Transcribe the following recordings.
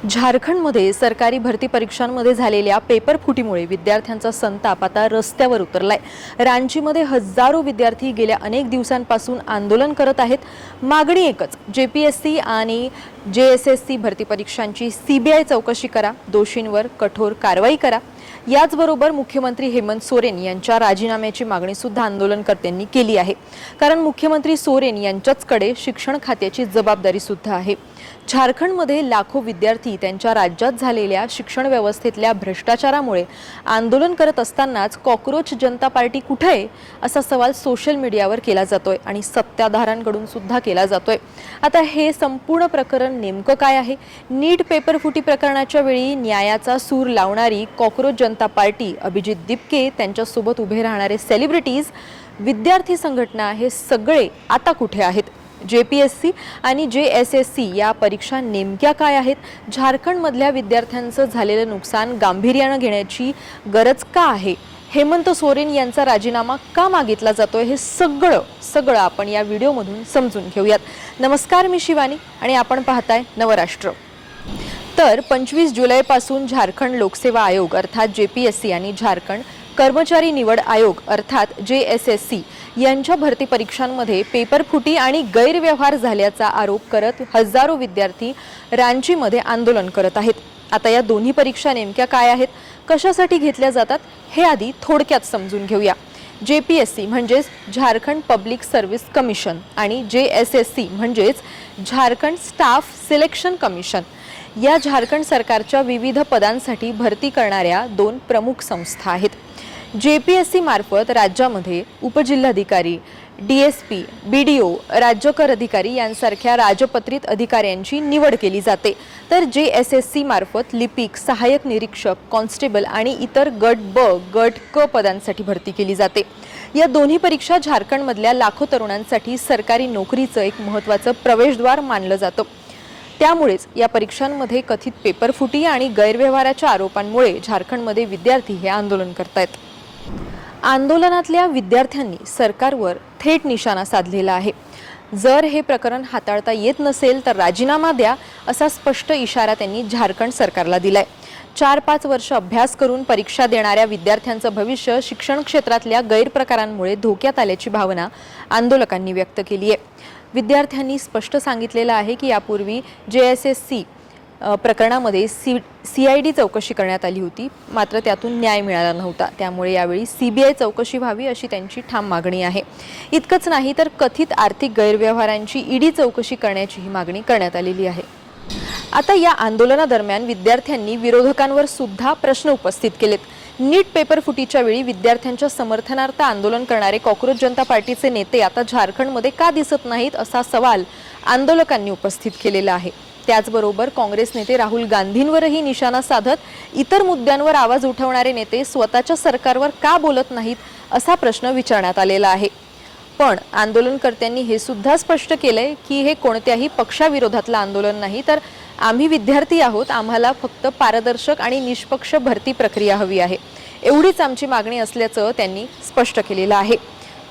झारखंडमध्ये सरकारी भरती परीक्षांमध्ये झालेल्या पेपर फुटीमुळे विद्यार्थ्यांचा संताप आता रस्त्यावर उतरलाय। रांचीमध्ये हजारो विद्यार्थी गेल्या अनेक दिवसांपासून आंदोलन करत आहेत। मागणी एकच, जेपीएससी आणि जेएसएससी भरती परीक्षांची सीबीआय चौकशी करा, दोषींवर कठोर कारवाई करा। याचबरोबर मुख्यमंत्री हेमंत सोरेन यांच्या राजीनाम्याची मागणी सुद्धा आंदोलनकर्त्यांनी केली आहे। कारण मुख्यमंत्री सोरेन यांच्याचकडे शिक्षण खात्याची जबाबदारी सुद्धा आहे। झारखंडमध्ये लाखो विद्यार्थी त्यांच्या राज्यात झालेल्या शिक्षण व्यवस्थेतल्या भ्रष्टाचारामुळे आंदोलन करत असतानाच कॉकरोच जनता पार्टी कुठे आहे असा सवाल सोशल मीडियावर केला जातोय आणि सत्ताधाऱ्यांकडून सुद्धा केला जातोय। आता हे संपूर्ण प्रकरण नेमकं काय आहे? नीट पेपर फुटी प्रकरणाच्या वेळी न्यायाचा सूर लावणारी कॉकरोच जनता पार्टी, अभिजित दिपके, त्यांच्यासोबत उभे राहणारे सेलिब्रिटीज, विद्यार्थी संघटना हे सगळे आता कुठे आहेत? जेपीएससी आणि जेएसएससी या परीक्षा नेमक्या काय आहेत? झारखंडमधल्या विद्यार्थ्यांचं झालेलं नुकसान गांभीर्याने घेण्याची गरज का आहे? हेमंत सोरेन यांचा राजीनामा का मागितला जातोय? हे सगळं आपण या व्हिडिओमधून समजून घेऊयात। नमस्कार, मी शिवानी आणि आपण पाहताय नवराष्ट्र। तर 25 जुलैपासून झारखंड लोकसेवा आयोग अर्थात जेपीएससी आणि झारखंड कर्मचारी निवड आयोग अर्थात जेएसएससी यांच्या भरती परीक्षांमध्ये पेपर फुटी आणि गैरव्यवहार झाल्याचा आरोप करत हजारो विद्यार्थी रांचीमध्ये आंदोलन करत आहेत। आता या दोन्ही परीक्षा नेमक्या काय आहेत, कशासाठी घेतल्या जातात हे आधी थोडक्यात समजून घेऊया। जेपीएससी म्हणजेच झारखंड पब्लिक सर्व्हिस कमिशन आणि जेएसएससी म्हणजेच झारखंड स्टाफ सिलेक्शन कमिशन या झारखंड सरकारच्या विविध पदांसाठी भरती करणाऱ्या दोन प्रमुख संस्था आहेत। जेपीएससी मार्फत राज्यामध्ये उपजिल्हाधिकारी, डीएसपी, बीडीओ, राज्य कर अधिकारी यांसारख्या राजपत्रित अधिकाऱ्यांची निवड केली जाते, तर जेएसएससी मार्फत लिपिक, सहाय्यक निरीक्षक, कॉन्स्टेबल आणि इतर गट ब, गट क पदांसाठी भरती केली जाते। या दोन्ही परीक्षा झारखंडमधल्या लाखो तरुणांसाठी सरकारी नोकरीचं एक महत्त्वाचं प्रवेशद्वार मानलं जातं। त्यामुळेच या परीक्षांमध्ये कथित पेपर फुटी आणि गैरव्यवहाराच्या आरोपांमुळे झारखंडमध्ये विद्यार्थी हे आंदोलन करतायत। आंदोलनातल्या विद्यार्थ्यांनी सरकारवर थेट निशाणा साधलेला आहे। जर हे प्रकरण हाताळता येत नसेल तर राजीनामा द्या असा स्पष्ट इशारा त्यांनी झारखंड सरकारला दिलाय। 4-5 वर्ष अभ्यास करून परीक्षा देणाऱ्या विद्यार्थ्यांचं भविष्य शिक्षण क्षेत्रातल्या गैरप्रकारांमुळे धोक्यात आल्याची भावना आंदोलकांनी व्यक्त केली आहे। विद्यार्थ्यांनी स्पष्ट सांगितलेलं आहे की यापूर्वी जेएसएससी प्रकरणामध्ये सीआयडी चौकशी करण्यात आली होती, मात्र त्यातून न्याय मिळाला नव्हता। त्यामुळे यावेळी सीबीआय चौकशी व्हावी अशी त्यांची ठाम मागणी आहे। इतकंच नाही तर कथित आर्थिक गैरव्यवहारांची ईडी चौकशी करण्याचीही मागणी करण्यात आलेली आहे। आता या आंदोलनादरम्यान विद्यार्थ्यांनी विरोधकांवर सुद्धा प्रश्न उपस्थित केलेत। नीट पेपर फुटीच्या वेळी विद्यार्थ्यांच्या समर्थनार्थ आंदोलन करणारे कॉकरोच जनता पार्टीचे नेते आता झारखंडमध्ये का दिसत नाहीत असा सवाल आंदोलकांनी उपस्थित केलेला आहे। त्याचबरोबर काँग्रेस नेते राहुल गांधींवरही निशाणा साधत इतर मुद्द्यांवर आवाज उठवणारे नेते स्वतःच्या सरकारवर का बोलत नाहीत असा प्रश्न विचारण्यात आलेला आहे। पण आंदोलनकर्त्यांनी हे सुद्धा स्पष्ट केलंय की हे कोणत्याही पक्षाविरोधातलं आंदोलन नाही, तर आम्ही विद्यार्थी आहोत, आम्हाला फक्त पारदर्शक आणि निष्पक्ष भरती प्रक्रिया हवी आहे, एवढीच आमची मागणी असल्याचं त्यांनी स्पष्ट केलेलं आहे।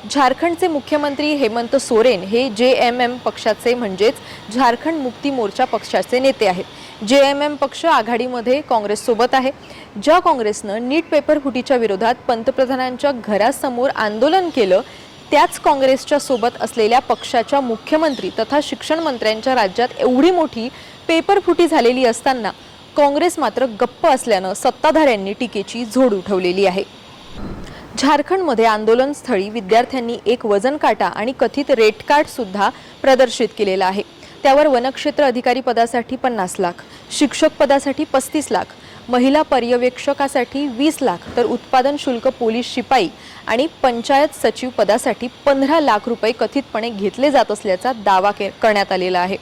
झारखंडचे मुख्यमंत्री हेमंत सोरेन हे जेएमएम पक्षाचे म्हणजेच झारखंड मुक्ती मोर्चा पक्षाचे नेते आहेत। जेएमएम पक्ष आघाडीमध्ये काँग्रेससोबत आहे। ज्या काँग्रेसनं नीट पेपर फुटीच्या विरोधात पंतप्रधानांच्या घरासमोर आंदोलन केलं, त्याच काँग्रेसच्या सोबत असलेल्या पक्षाच्या मुख्यमंत्री तथा शिक्षण मंत्र्यांच्या राज्यात एवढी मोठी पेपर फुटी झालेली असताना काँग्रेस मात्र गप्प असल्यानं सत्ताधाऱ्यांनी टीकेची झोड उठवलेली आहे। झारखंडमध्ये आंदोलनस्थळी विद्यार्थ्यांनी एक वजन काटा आणि कथित रेट कार्ड सुद्धा प्रदर्शित केलेला आहे। त्यावर वनक्षेत्र अधिकारी पदासाठी 50 लाख, शिक्षक पदासाठी 35 लाख, महिला पर्यवेक्षकासाठी 20 लाख, तर उत्पादन शुल्क पोलीस शिपाई आणि पंचायत सचिव पदासाठी 15 लाख रुपये कथितपणे घेतले जात असल्याचा दावा करण्यात आलेला आहे।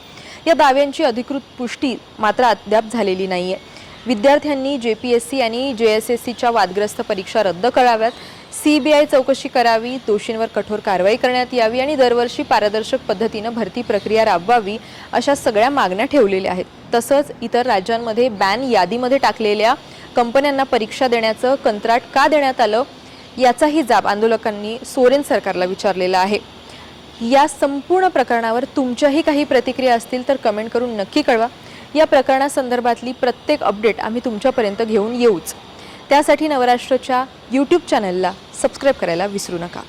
या दाव्यांची अधिकृत पुष्टी मात्र अद्याप झालेली नाहीये। विद्यार्थ्यांनी जेपीएससी आणि जेएसएससीच्या वादग्रस्त परीक्षा रद्द कराव्यात, सीबीआय चौकशी करावी, दोषींवर कठोर कारवाई करण्यात यावी आणि दरवर्षी पारदर्शक पद्धतीनं भरती प्रक्रिया राबवावी अशा सगळ्या मागण्या ठेवलेल्या आहेत। तसंच इतर राज्यांमध्ये बॅन यादीमध्ये टाकलेल्या कंपन्यांना परीक्षा देण्याचं कंत्राट का देण्यात आलं याचाही जाब आंदोलकांनी सोरेन सरकारला विचारलेला आहे। या संपूर्ण प्रकरणावर तुमच्याही काही प्रतिक्रिया असतील तर कमेंट करून नक्की कळवा। या प्रकरणासंदर्भातली प्रत्येक अपडेट आम्ही तुमच्यापर्यंत घेऊन येऊच. त्यासाठी नवराष्ट्रच्या YouTube चॅनलला सबस्क्राईब करायला विसरू नका.